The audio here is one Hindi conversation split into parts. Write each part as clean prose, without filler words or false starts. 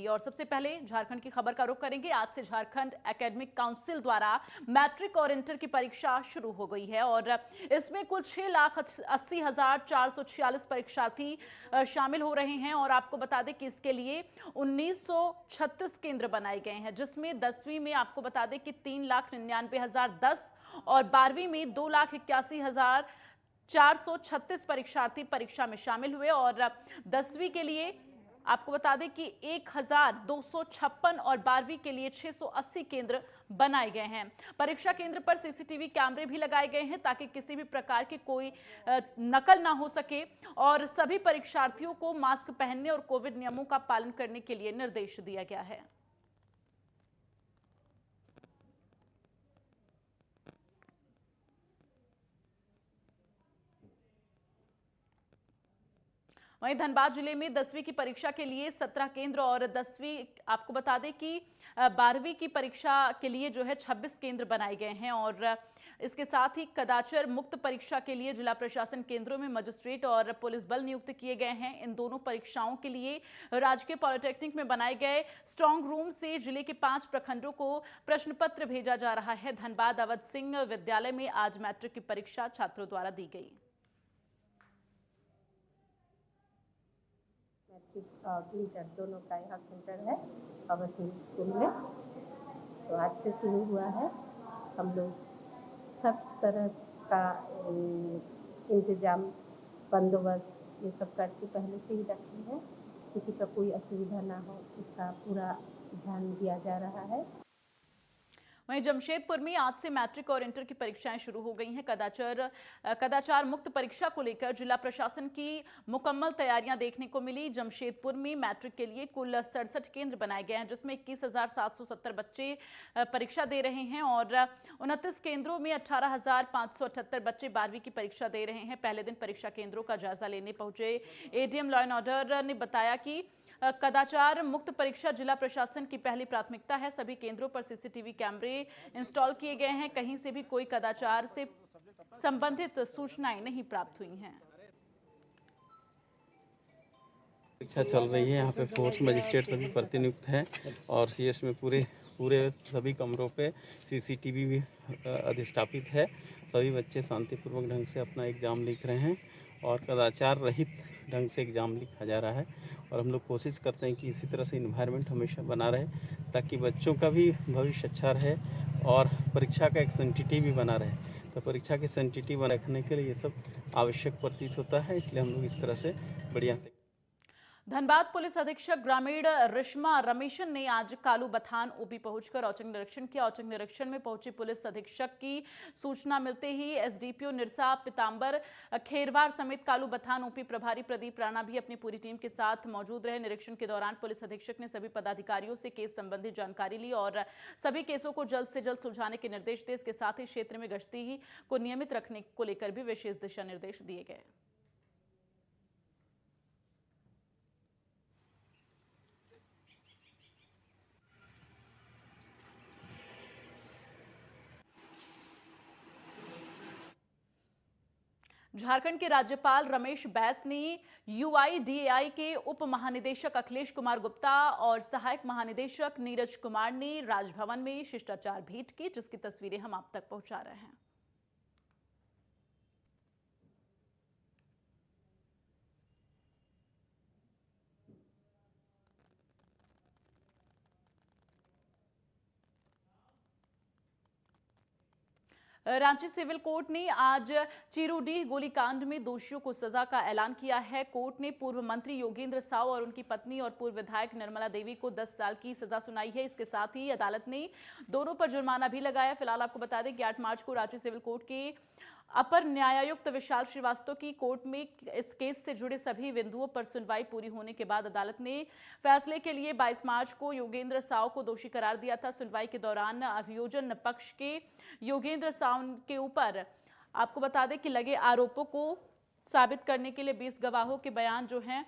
और सबसे पहले झारखंड की खबर का रुख करेंगे। आज से झारखंड एकेडमिक काउंसिल द्वारा मैट्रिक और इंटर की परीक्षा शुरू हो गई है और इसमें कुल 6,80,446 परीक्षार्थी शामिल हो रहे हैं। और आपको बता दें कि इसके लिए 1936 केंद्र बनाए गए हैं, जिसमें 10वीं में आपको बता दें कि 3,99,010 और 12वीं में 2,81,436 परीक्षार्थी परीक्षा में शामिल हुए। और 10वीं के लिए आपको बता दें कि 1,256 और 12वीं के लिए 680 केंद्र बनाए गए हैं। परीक्षा केंद्र पर सीसीटीवी कैमरे भी लगाए गए हैं ताकि किसी भी प्रकार की कोई नकल ना हो सके। और सभी परीक्षार्थियों को मास्क पहनने और कोविड नियमों का पालन करने के लिए निर्देश दिया गया है। वहीं धनबाद जिले में 10वीं की परीक्षा के लिए 17 केंद्र और 10वीं आपको बता दें कि 12वीं की परीक्षा के लिए जो है 26 केंद्र बनाए गए हैं। और इसके साथ ही कदाचार मुक्त परीक्षा के लिए जिला प्रशासन केंद्रों में मजिस्ट्रेट और पुलिस बल नियुक्त किए गए हैं। इन दोनों परीक्षाओं के लिए राजकीय पॉलिटेक्निक में बनाए गए स्ट्रांग रूम से जिले के 5 प्रखंडों को प्रश्न पत्र भेजा जा रहा है। धनबाद अवध सिंह विद्यालय में आज मैट्रिक की परीक्षा छात्रों द्वारा दी गई। मैट्रिक और इंटर दोनों का यहाँ सेंटर है अवध सिंह स्कूल में। तो आज से शुरू हुआ है। हम लोग सब तरह का इंतजाम बंदोबस्त ये सब करके पहले से ही रखते हैं, किसी का कोई असुविधा ना हो इसका पूरा ध्यान दिया जा रहा है। वहीं जमशेदपुर में आज से मैट्रिक और इंटर की परीक्षाएं शुरू हो गई हैं। कदाचार मुक्त परीक्षा को लेकर जिला प्रशासन की मुकम्मल तैयारियां देखने को मिली। जमशेदपुर में मैट्रिक के लिए कुल 67 केंद्र बनाए गए हैं, जिसमें 21,770 बच्चे परीक्षा दे रहे हैं और 29 केंद्रों में 18,578 बच्चे 12वीं की परीक्षा दे रहे हैं। पहले दिन परीक्षा केंद्रों का जायजा लेने पहुंचे एडीएम लॉ एंड ऑर्डर ने बताया कि कदाचार मुक्त परीक्षा जिला प्रशासन की पहली प्राथमिकता है। सभी केंद्रों पर सीसीटीवी कैमरे इंस्टॉल किए गए हैं। कहीं से भी कोई कदाचार से संबंधित सूचनाएं नहीं प्राप्त हुई हैं। परीक्षा चल रही है। यहाँ पे फोर्स मजिस्ट्रेट सभी प्रतिनियुक्त हैं और सीएस में पूरे सभी कमरों पे सीसीटीवी भी अधिष्ठापित है। सभी बच्चे शांतिपूर्वक ढंग से अपना एग्जाम लिख रहे हैं और कदाचार रहित ढंग से एग्ज़ाम लिखा जा रहा है। और हम लोग कोशिश करते हैं कि इसी तरह से इन्वायरमेंट हमेशा बना रहे ताकि बच्चों का भी भविष्य अच्छा रहे और परीक्षा का एक सेंटिटी भी बना रहे। तो परीक्षा की सेंटिटी बना रखने के लिए ये सब आवश्यक प्रतीत होता है, इसलिए हम लोग इस तरह से बढ़िया से। धनबाद पुलिस अधीक्षक ग्रामीण रिश्मा रमेशन ने आज कालू बथान ओपी पहुंचकर औचक निरीक्षण किया। औचक निरीक्षण में पहुंचे पुलिस अधीक्षक की सूचना मिलते ही एसडीपीओ निरसा पितांबर खेरवार समेत कालू बथान ओपी प्रभारी प्रदीप राणा भी अपनी पूरी टीम के साथ मौजूद रहे। निरीक्षण के दौरान पुलिस अधीक्षक ने सभी पदाधिकारियों से केस संबंधी जानकारी ली और सभी केसों को जल्द से जल्द सुलझाने के निर्देश दिए। इसके साथ ही क्षेत्र में गश्ती को नियमित रखने को लेकर भी विशेष दिशा निर्देश दिए गए। झारखंड के राज्यपाल रमेश बैस ने यूआईडीएआई के उप महानिदेशक अखिलेश कुमार गुप्ता और सहायक महानिदेशक नीरज कुमार ने राजभवन में शिष्टाचार भेंट की, जिसकी तस्वीरें हम आप तक पहुंचा रहे हैं। रांची सिविल कोर्ट ने आज चिरूडीह गोलीकांड में दोषियों को सजा का ऐलान किया है। कोर्ट ने पूर्व मंत्री योगेंद्र साव और उनकी पत्नी और पूर्व विधायक निर्मला देवी को 10 साल की सजा सुनाई है। इसके साथ ही अदालत ने दोनों पर जुर्माना भी लगाया। फिलहाल आपको बता दें कि 8 मार्च को रांची सिविल कोर्ट के अपर न्यायायुक्त विशाल श्रीवास्तव की कोर्ट में इस केस से जुड़े सभी बिंदुओं पर सुनवाई पूरी होने के बाद अदालत ने फैसले के लिए 22 मार्च को योगेंद्र साव को दोषी करार दिया था। सुनवाई के दौरान अभियोजन पक्ष के योगेंद्र साव के ऊपर आपको बता दें कि लगे आरोपों को साबित करने के लिए 20 गवाहों के बयान जो हैं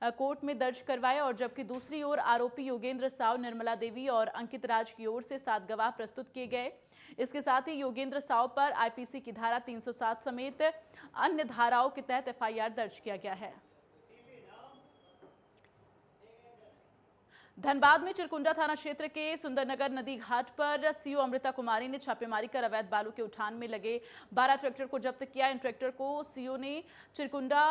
कोर्ट में दर्ज करवाए। और जबकि दूसरी ओर आरोपी योगेंद्र साव, निर्मला देवी और अंकित राज की ओर से 7 गवाह प्रस्तुत किए गए। इसके साथ ही योगेंद्र साव पर आईपीसी की धारा 307 समेत अन्य धाराओं के तहत एफआईआर दर्ज किया गया है। धनबाद में चिरकुंडा थाना क्षेत्र के सुंदरनगर नदी घाट पर सीओ अमृता कुमारी ने छापेमारी कर अवैध बालू के उठान में लगे 12 ट्रैक्टर को जब्त किया। इन ट्रैक्टर को सीओ ने चिरकुंडा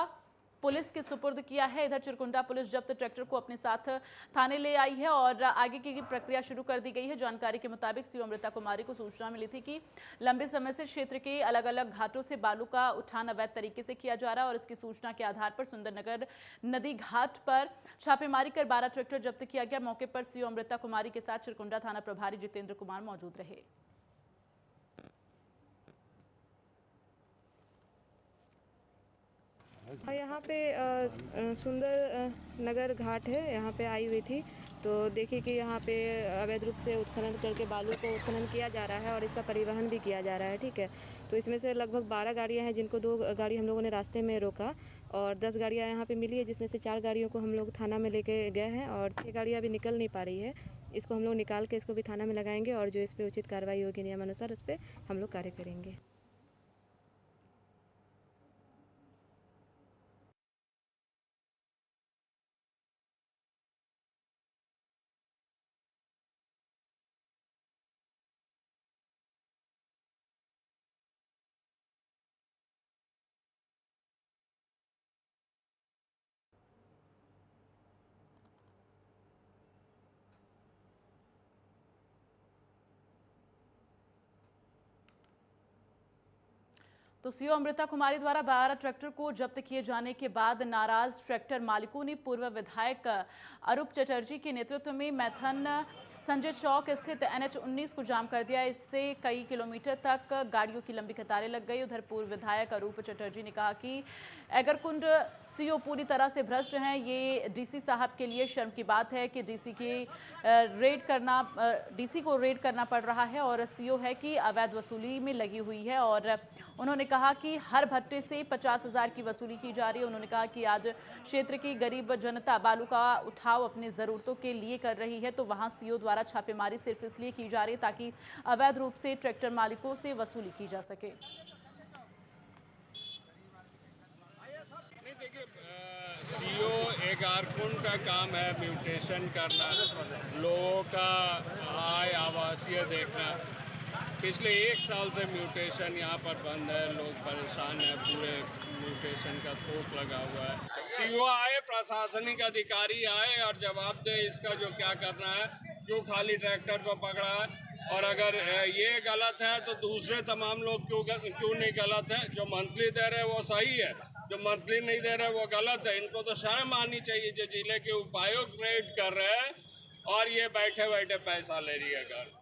पुलिस के सुपुर्द किया है। इधर चिरकुंडा पुलिस जब्त ट्रैक्टर को अपने साथ थाने ले आई है और आगे की प्रक्रिया शुरू कर दी गई है। जानकारी के मुताबिक सीओ अमृता कुमारी को सूचना मिली थी कि लंबे समय से क्षेत्र के अलग अलग घाटों से बालू का उठान अवैध तरीके से किया जा रहा है और इसकी सूचना के आधार पर सुंदरनगर नदी घाट पर छापेमारी कर 12 ट्रैक्टर जब्त किया गया। मौके पर सीओ अमृता कुमारी के साथ चिरकुंडा थाना प्रभारी जितेंद्र कुमार मौजूद रहे। यहाँ पे सुंदर नगर घाट है, यहाँ पे आई हुई थी तो देखी कि यहाँ पे अवैध रूप से उत्खनन करके बालू को उत्खनन किया जा रहा है और इसका परिवहन भी किया जा रहा है। ठीक है, तो इसमें से लगभग 12 गाड़ियाँ हैं जिनको 2 गाड़ी हम लोगों ने रास्ते में रोका और 10 गाड़ियाँ यहाँ पे मिली है जिसमें से 4 गाड़ियों को हम लोग थाना में लेके गए हैं और 6 गाड़ियाँ अभी निकल नहीं पा रही है। इसको हम लोग निकाल के इसको भी थाना में लगाएंगे और जो इस पर उचित कार्रवाई होगी नियमानुसार उस पर हम लोग कार्य करेंगे। तो सीओ अमृता कुमारी द्वारा 12 ट्रैक्टर को जब्त किए जाने के बाद नाराज ट्रैक्टर मालिकों ने पूर्व विधायक अरूप चटर्जी के नेतृत्व में मैथन संजय चौक स्थित NH 19 को जाम कर दिया। इससे कई किलोमीटर तक गाड़ियों की लंबी कतारें लग गई। उधर पूर्व विधायक अरूप चटर्जी ने कहा कि एगरकुंड सीओ पूरी तरह से भ्रष्ट हैं। ये डीसी साहब के लिए शर्म की बात है कि डीसी को रेड करना पड़ रहा है और सीओ है कि अवैध वसूली में लगी हुई है। और उन्होंने कहा कि हर भट्टे से 50,000 की वसूली की जा रही है। उन्होंने कहा कि आज क्षेत्र की गरीब जनता बालू का उठाव अपनी ज़रूरतों के लिए कर रही है तो वहां सीओ द्वारा छापेमारी सिर्फ इसलिए की जा रही है ताकि अवैध रूप से ट्रैक्टर मालिकों से वसूली की जा सके। सीओ एगारकुंड का काम है म्यूटेशन करना, लोगों का आय आवासीय देखना। पिछले 1 साल से म्यूटेशन यहाँ पर बंद है, लोग परेशान हैं, पूरे म्यूटेशन का थोक लगा हुआ है। सीओ आए, प्रशासनिक अधिकारी आए और जवाब दे इसका जो क्या करना है, जो खाली ट्रैक्टर को पकड़ा है। और अगर ये गलत है तो दूसरे तमाम लोग क्यों नहीं गलत है? जो मंथली दे रहे हैं वो सही है, जो मंथली नहीं दे रहे वो गलत है। इनको तो शर्म आनी चाहिए जो जिले के उपायुक्त रेड कर रहे हैं और ये बैठे बैठे पैसा ले रही है घर।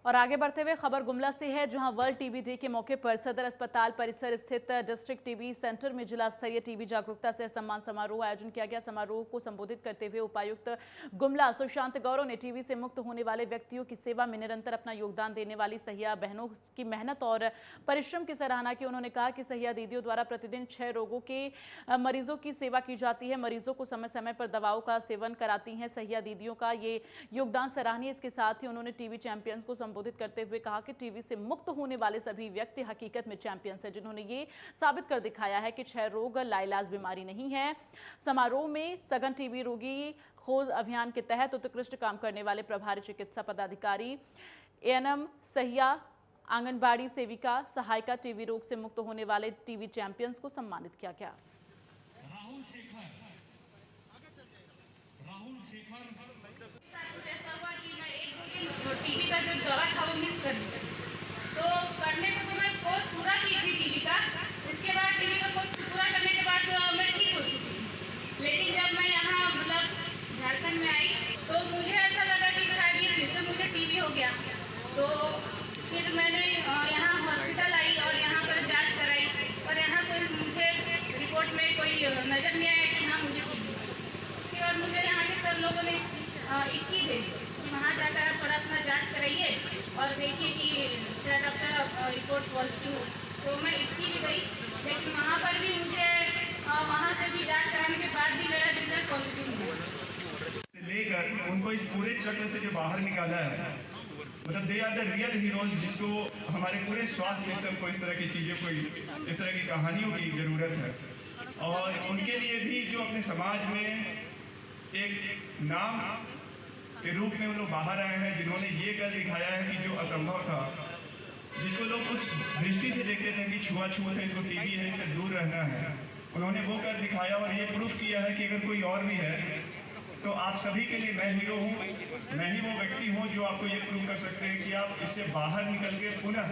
और आगे बढ़ते हुए खबर गुमला से है, जहां वर्ल्ड टीबी डे के मौके पर सदर अस्पताल परिसर स्थित डिस्ट्रिक्ट टीबी सेंटर में जिला स्तरीय टीबी जागरूकता से सम्मान समारोह आयोजन किया गया। समारोह को संबोधित करते हुए उपायुक्त गुमला सुशांत गौरव ने टीबी से मुक्त होने वाले व्यक्तियों की सेवा में निरंतर अपना योगदान देने वाली सहिया बहनों की मेहनत और परिश्रम की सराहना की। उन्होंने कहा कि सहिया दीदियों द्वारा प्रतिदिन 6 रोगों के मरीजों की सेवा की जाती है। मरीजों को समय समय पर दवाओं का सेवन कराती हैं। सहिया दीदियों का ये योगदान सराहनीय। इसके साथ ही उन्होंने टीबी चैंपियंस को संबोधित करते हुए कहा कि टीबी से मुक्त होने वाले सभी व्यक्ति हकीकत में चैंपियंस हैं, जिन्होंने ये साबित कर दिखाया है कि क्षय रोग लाइलाज बीमारी नहीं है। समारोह में सघन टीबी रोगी खोज अभियान के तहत उत्कृष्ट काम करने वाले प्रभारी चिकित्सा पदाधिकारी, ANM, सहिया, आंगनबाड़ी सेविका, सहायिका, टीबी रोग से मुक्त होने वाले टीबी चैंपियंस को सम्मानित किया गया। टीवी का जो दौरा था वो मिस कर दिया, तो करने को तो मैं कोर्स पूरा की थी टीवी का। उसके बाद टीवी का कोर्स पूरा करने के बाद मैं ठीक हो चुकी थी। लेकिन जब मैं यहाँ झारखंड में आई तो मुझे ऐसा लगा कि शायद ये फिर से मुझे टीवी हो गया। तो फिर मैंने यहाँ हॉस्पिटल आई और यहाँ पर जाँच कराई और यहाँ कोई मुझे रिपोर्ट में कोई नज़र नहीं आया कि हाँ मुझे टीवी। उसके बाद मुझे यहाँ के सब लोगों ने 21 भेजी, वहाँ जाकर थोड़ा अपना जांच कराइए और देखिए कि शायद आपका रिपोर्ट पॉजिटिव हो। तो मैं 21 भी गई, लेकिन वहाँ पर भी मुझे वहाँ से भी जांच कराने के बाद भी मेरा रिजल्ट पॉजिटिव हुआ। लेकर उनको इस पूरे चक्र से जो बाहर निकाला है, मतलब they are the real heroes, जिसको हमारे पूरे स्वास्थ्य सिस्टम को इस तरह की चीज़ों को, इस तरह की कहानियों की ज़रूरत है। और उनके लिए भी जो अपने समाज में एक नाम के रूप में वो लोग बाहर आए हैं, जिन्होंने ये कर दिखाया है कि जो असंभव था, जिसको लोग उस दृष्टि से देखते थे कि छुआछूत है, इसको टीबी है, इससे दूर रहना है, उन्होंने वो कर दिखाया और ये प्रूफ किया है कि अगर कोई और भी है तो आप सभी के लिए मैं हीरो हूँ। मैं ही वो व्यक्ति हूँ जो आपको ये प्रूव कर सकते हैं कि आप इससे बाहर निकल के पुनः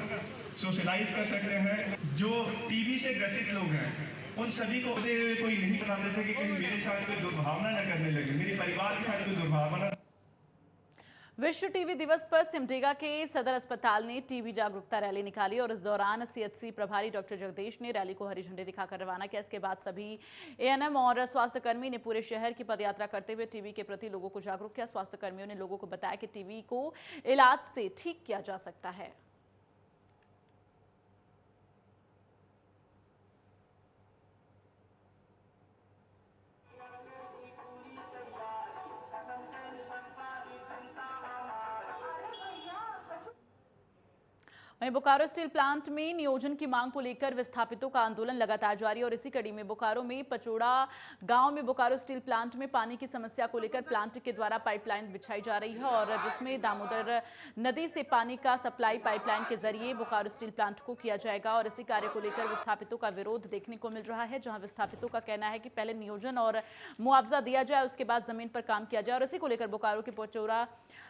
सोशलाइज कर सकते हैं। जो टीबी से ग्रसित लोग हैं उन सभी को होते हुए कोई नहीं बताते थे कि कहीं मेरे साथ कोई दुर्भावना न करने लगे, मेरे परिवार के साथ कोई दुर्भावना। विश्व टीबी दिवस पर सिमडेगा के सदर अस्पताल ने टीबी जागरूकता रैली निकाली और इस दौरान सीएचसी प्रभारी डॉक्टर जगदीश ने रैली को हरी झंडी दिखाकर रवाना किया। इसके बाद सभी एएनएम और स्वास्थ्य कर्मी ने पूरे शहर की पदयात्रा करते हुए टीबी के प्रति लोगों को जागरूक किया। स्वास्थ्य कर्मियों ने लोगों को बताया कि टीबी को इलाज से ठीक किया जा सकता है। वहीं बोकारो स्टील प्लांट में नियोजन की मांग को लेकर विस्थापितों का आंदोलन लगातार जारी और इसी कड़ी में बोकारो में पचोड़ा गांव में बोकारो स्टील प्लांट में पानी की समस्या को लेकर प्लांट के द्वारा पाइपलाइन बिछाई जा रही है और जिसमें दामोदर नदी से पानी का सप्लाई पाइपलाइन के जरिए बोकारो स्टील प्लांट को किया जाएगा और इसी कार्य को लेकर विस्थापितों का विरोध देखने को मिल रहा है, जहां विस्थापितों का कहना है कि पहले नियोजन और मुआवजा दिया जाए, उसके बाद जमीन पर काम किया जाए। और इसी को लेकर बोकारो के पचोड़ा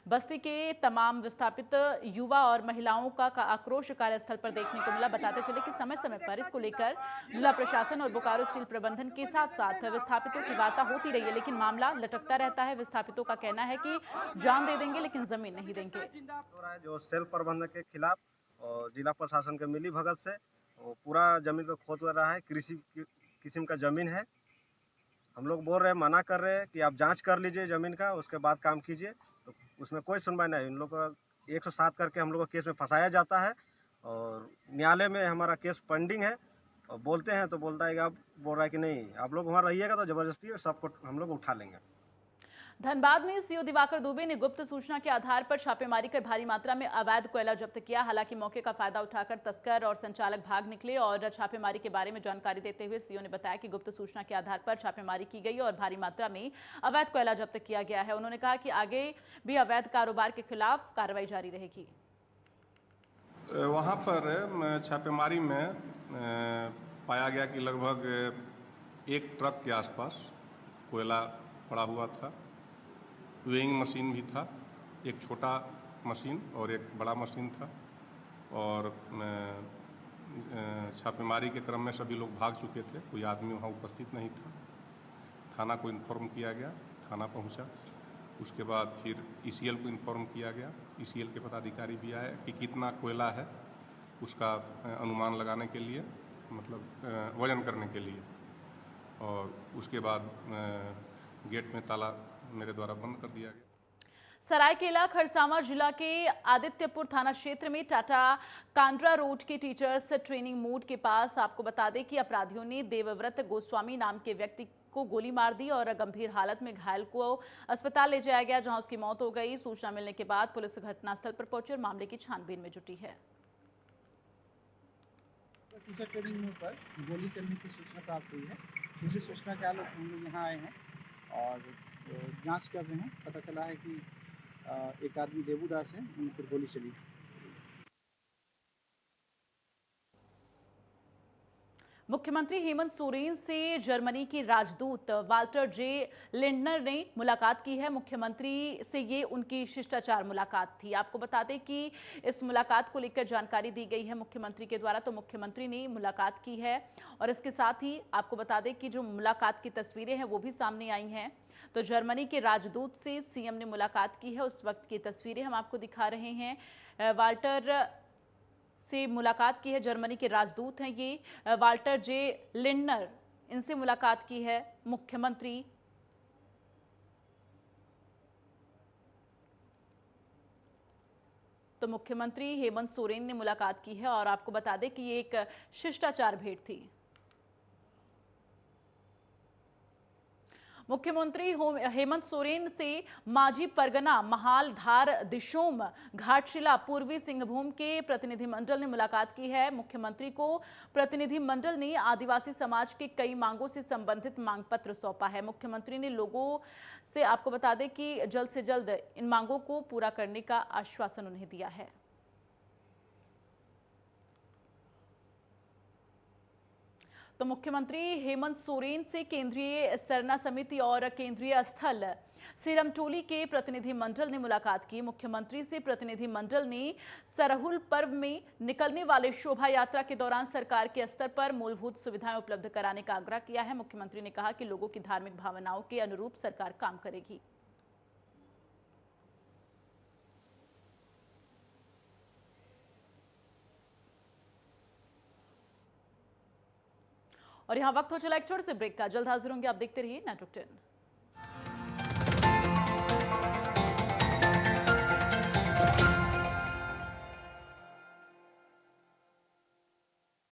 बस्ती के तमाम विस्थापित युवा और महिलाओं का आक्रोश कार्यस्थल पर देखने को मिला। बताते चले कि समय समय पर इसको लेकर जिला प्रशासन और बोकारो स्टील प्रबंधन के साथ साथ विस्थापितों की वार्ता होती रही है, लेकिन मामला लटकता रहता है। विस्थापितों का कहना है कि जान दे देंगे लेकिन जमीन नहीं देंगे। जो सेल प्रबंधन के खिलाफ और जिला प्रशासन के मिली भगत से वो पूरा जमीन को खोद रहा है। कृषि किस्म का जमीन है। हम लोग बोल रहे हैं, मना कर रहे हैं कि आप जांच कर लीजिए जमीन का, उसके बाद काम कीजिए। तो उसमें कोई सुनवाई नहीं। इन लोग को 107 करके हम लोग को केस में फंसाया जाता है और न्यायालय में हमारा केस पेंडिंग है। और बोलते हैं तो बोलता है कि आप बोल रहा है कि नहीं आप लोग वहाँ रहिएगा तो जबरदस्ती सबको हम लोग उठा लेंगे। धनबाद में सीओ दिवाकर दुबे ने गुप्त सूचना के आधार पर छापेमारी कर भारी मात्रा में अवैध कोयला जब्त किया। हालांकि मौके का फायदा उठाकर तस्कर और संचालक भाग निकले और छापेमारी के बारे में जानकारी देते हुए सीओ ने बताया कि गुप्त सूचना के आधार पर छापेमारी की गई और भारी मात्रा में अवैध कोयला जब्त किया गया है। उन्होंने कहा कि आगे भी अवैध कारोबार के खिलाफ कार्रवाई जारी रहेगी। वहाँ पर छापेमारी में पाया गया कि लगभग 1 ट्रक के आसपास कोयला पड़ा हुआ था। वेइंग मशीन भी था, एक छोटा मशीन और एक बड़ा मशीन था। और छापेमारी के क्रम में सभी लोग भाग चुके थे, कोई आदमी वहाँ उपस्थित नहीं था। थाना को इन्फॉर्म किया गया, थाना पहुँचा। उसके बाद फिर ईसीएल को इन्फॉर्म किया गया। ईसीएल के पदाधिकारी भी आए कि कितना कोयला है उसका अनुमान लगाने के लिए, मतलब वजन करने के लिए। और उसके बाद गेट में ताला मेरे द्वारा बंद कर दिया गया। सरायकेला खरसावां जिला के आदित्यपुर थाना क्षेत्र में टाटा कांड्रा रोड के टीचर्स ट्रेनिंग मोड के पास आपको बता दें कि अपराधियों ने देवव्रत गोस्वामी नाम के व्यक्ति को गोली मार दी और गंभीर हालत में घायल को अस्पताल ले जाया गया, जहां उसकी मौत हो गई। सूचना मिलने के बाद पुलिस घटनास्थल पर पहुंची और मामले की छानबीन में जुटी है। टीचर ट्रेनिंग मोड पर गोली चलने की सूचना प्राप्त हुई है। उसी सूचना के आलोक हम लोग यहाँ आए हैं और जांच कर रहे हैं। पता चला है कि एक आदमी देवुदास है, उन पर गोली चली। मुख्यमंत्री हेमंत सोरेन से जर्मनी के राजदूत वाल्टर जे लिंडनर ने मुलाकात की है। मुख्यमंत्री से ये उनकी शिष्टाचार मुलाकात थी। आपको बता दें कि इस मुलाकात को लेकर जानकारी दी गई है मुख्यमंत्री के द्वारा, तो मुख्यमंत्री ने मुलाकात की है। और इसके साथ ही आपको बता दें कि जो मुलाकात की तस्वीरें हैं वो भी सामने आई हैं। तो जर्मनी के राजदूत से सीएम ने मुलाकात की है, उस वक्त की तस्वीरें हम आपको दिखा रहे हैं। वाल्टर से मुलाकात की है, जर्मनी के राजदूत हैं ये वाल्टर जे लिंडनर, इनसे मुलाकात की है मुख्यमंत्री। तो मुख्यमंत्री हेमंत सोरेन ने मुलाकात की है और आपको बता दें कि ये एक शिष्टाचार भेंट थी। मुख्यमंत्री हेमंत सोरेन से माझी परगना, महाल, धार, दिशोम, घाटशिला, पूर्वी सिंहभूम के प्रतिनिधिमंडल ने मुलाकात की है। मुख्यमंत्री को प्रतिनिधिमंडल ने आदिवासी समाज के कई मांगों से संबंधित मांग पत्र सौंपा है। मुख्यमंत्री ने लोगों से आपको बता दें कि जल्द से जल्द इन मांगों को पूरा करने का आश्वासन उन्हें दिया है। तो मुख्यमंत्री हेमंत सोरेन से केंद्रीय सरना समिति और केंद्रीय स्थल सिरमटोली के प्रतिनिधिमंडल ने मुलाकात की। मुख्यमंत्री से प्रतिनिधिमंडल ने सरहुल पर्व में निकलने वाले शोभा यात्रा के दौरान सरकार के स्तर पर मूलभूत सुविधाएं उपलब्ध कराने का आग्रह किया है। मुख्यमंत्री ने कहा कि लोगों की धार्मिक भावनाओं के अनुरूप सरकार काम करेगी। और यहाँ वक्त हो चला एक छोटे से ब्रेक का। जल्द हाजिर होंगे, आप देखते रहिए नेटवर्क 10।